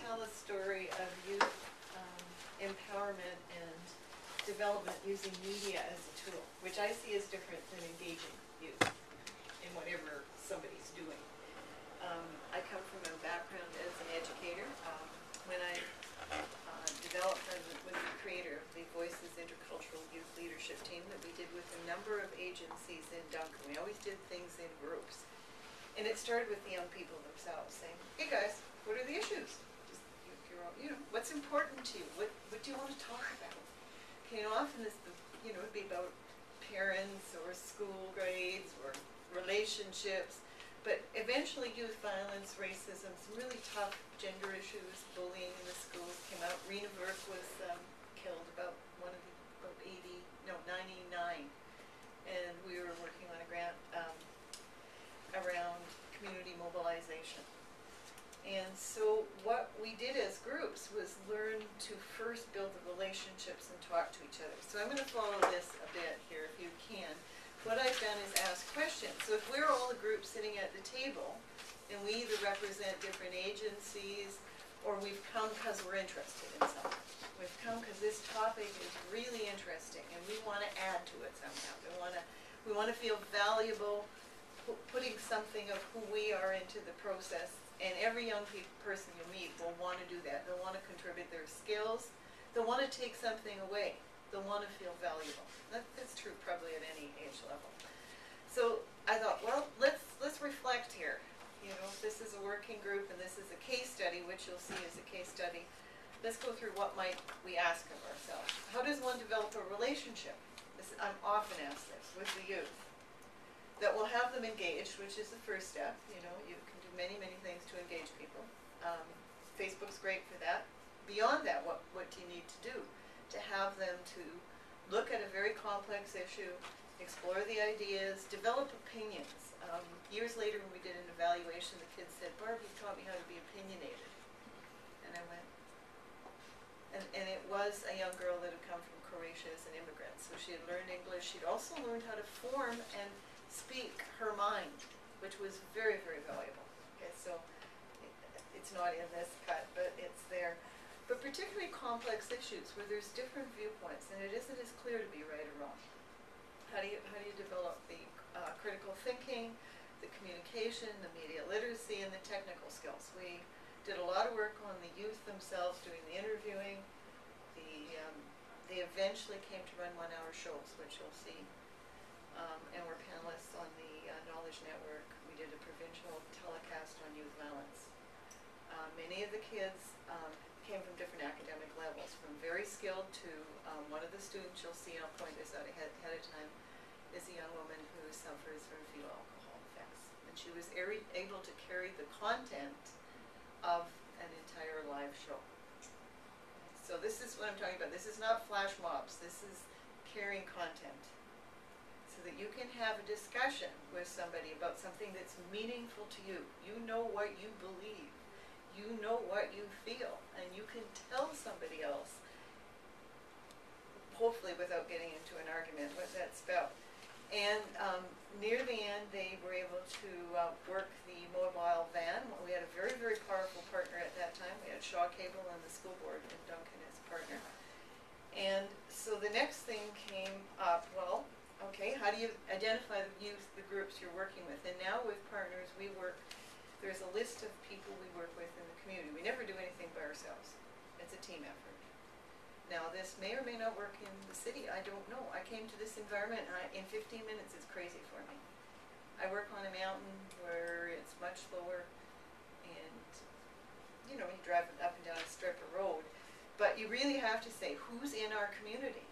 tell a story of youth empowerment and development using media as a tool, which I see as different than engaging youth in whatever somebody's doing. I come from a background as an educator. When I developed and was the creator of the Voices Intercultural Youth Leadership Team that we did with a number of agencies in Duncan. We always did things in groups. And it started with the young people themselves saying, hey guys, what are the issues? Just, what's important to you? What do you want to talk about? Okay, often this, it'd be about parents or school grades or relationships, but eventually youth violence, racism, some really tough gender issues, bullying in the schools came out. Rena Burke was killed about 99, and we were working on a grant around community mobilization. And so what we did as groups was learn to first build the relationships and talk to each other. So I'm going to follow this a bit here if you can. What I've done is ask questions. So if we're all a group sitting at the table and we either represent different agencies or we've come because we're interested in something. We've come because this topic is really interesting and we want to add to it somehow. We want to feel valuable putting something of who we are into the process. And every young person you meet will want to do that. They'll want to contribute their skills. They'll want to take something away. They'll want to feel valuable. That's true probably at any age level. So I thought, well, let's reflect here. If this is a working group and this is a case study, which you'll see is a case study, let's go through what might we ask of ourselves. How does one develop a relationship? I'm often asked this with the youth. That will have them engaged, which is the first step. You can do many, many things to engage people. Facebook's great for that. Beyond that, what do you need to do? To have them to look at a very complex issue, explore the ideas, develop opinions. Years later when we did an evaluation, the kids said, Barb, you taught me how to be opinionated. And I went, and it was a young girl that had come from Croatia as an immigrant. So she had learned English. She'd also learned how to form and speak her mind, which was very, very valuable. Okay, so it's not in this cut, but it's there. But particularly complex issues where there's different viewpoints and it isn't as clear to be right or wrong. How do you develop the critical thinking, the communication, the media literacy, and the technical skills? We did a lot of work on the youth themselves doing the interviewing. They eventually came to run 1-hour shows, which you'll see. And we're panelists on the Knowledge Network. We did a provincial telecast on youth violence. Many of the kids came from different academic levels, from very skilled to one of the students you'll see, and I'll point this out ahead of time, is a young woman who suffers from fetal alcohol effects. And she was able to carry the content of an entire live show. So this is what I'm talking about. This is not flash mobs. This is carrying content. So that you can have a discussion with somebody about something that's meaningful to you. You know what you believe. You know what you feel. And you can tell somebody else, hopefully without getting into an argument, what that's about. And near the end, they were able to work the mobile van. We had a very, very powerful partner at that time. We had Shaw Cable and the school board in Duncan as a partner. And so the next thing came up, well, okay, how do you identify the youth, the groups you're working with? And now with partners, there's a list of people we work with in the community. We never do anything by ourselves. It's a team effort. Now, this may or may not work in the city. I don't know. I came to this environment, in 15 minutes, it's crazy for me. I work on a mountain where it's much lower, and, you drive up and down a strip of road. But you really have to say, who's in our community?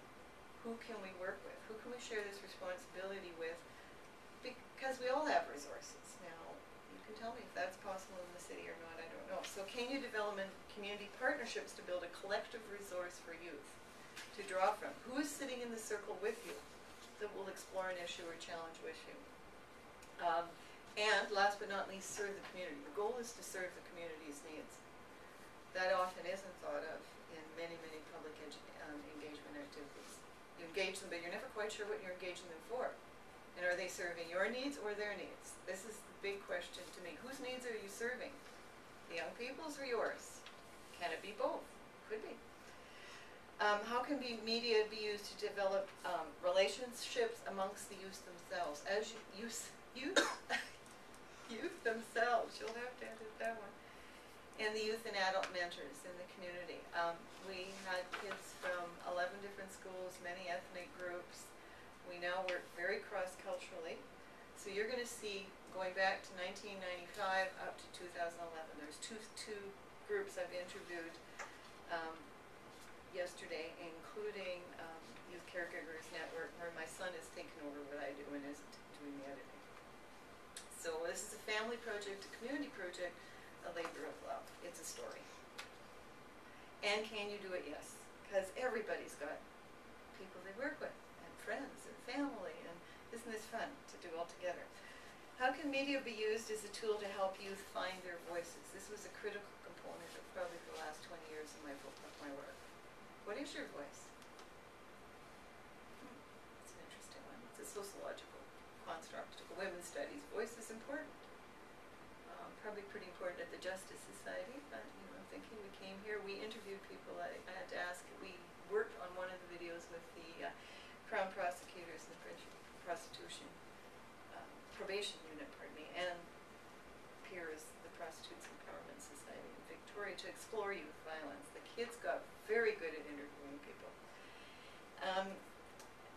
Who can we work with? Who can we share this responsibility with? Because we all have resources. Now, you can tell me if that's possible in the city or not, I don't know. So can you develop community partnerships to build a collective resource for youth to draw from? Who is sitting in the circle with you that will explore an issue or challenge with you? And last but not least, serve the community. The goal is to serve the community's needs. That often isn't thought of in many, many public engagement activities. You engage them, but you're never quite sure what you're engaging them for. And are they serving your needs or their needs? This is the big question to me. Whose needs are you serving? The young people's or yours? be both, could be. How can media be used to develop relationships amongst the youth themselves? As youth themselves, you'll have to edit that one. And the youth and adult mentors in the community. We had kids from 11 different schools, many ethnic groups. We now work very cross-culturally. So you're going to see, going back to 1995 up to 2011, there's two groups I've interviewed yesterday, including Youth Caregivers Network, where my son is taking over what I do and isn't doing the editing. So this is a family project, a community project, a labor of love. It's a story. And can you do it? Yes. Because everybody's got people they work with, and friends, and family, and isn't this fun to do all together? How can media be used as a tool to help youth find their voices? This was a critical component of probably the last 20 years of my work. What is your voice? It's an interesting one. It's a sociological construct. Women's studies. Voice is important. Probably pretty important at the Justice Society, but I'm thinking we came here, we interviewed people. I had to ask, we worked on one of the videos with the Crown prosecutors and the prostitution probation unit, and peers, the Prostitutes Empowerment Society in Victoria, to explore youth violence. The kids got very good at interviewing people.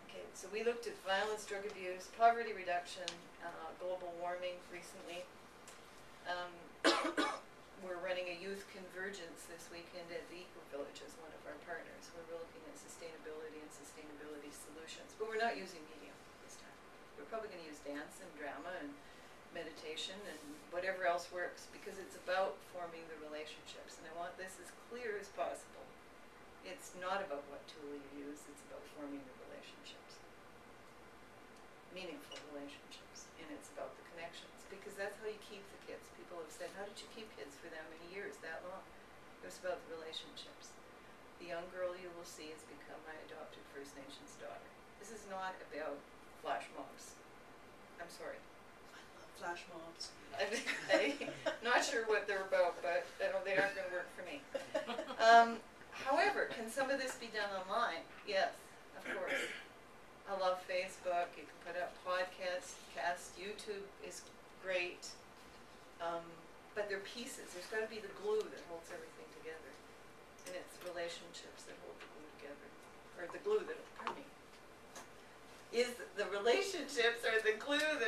Okay, so we looked at violence, drug abuse, poverty reduction, global warming recently. We're running a youth convergence this weekend at the Eco Village as one of our partners, where we're looking at sustainability and sustainability solutions. But we're not using media this time. We're probably going to use dance and drama and meditation and whatever else works, because it's about forming the relationships. And I want this as clear as possible. It's not about what tool you use, it's about forming the relationships. Meaningful relationships. And it's about the connections, because that's how you keep the kids. People have said, how did you keep kids for that many years, that long? It was about the relationships. The young girl you will see has become my adopted First Nations daughter. This is not about flash mobs. I'm sorry. I love flash mobs. I'm not sure what they're about, but they aren't going to work for me. However, can some of this be done online? Yes, of course. I love Facebook. You can put up podcasts, YouTube is great. But they're pieces. There's got to be the glue that holds everything together. And it's relationships that hold the glue together. Or the glue that, pardon me. Is the relationships are the glue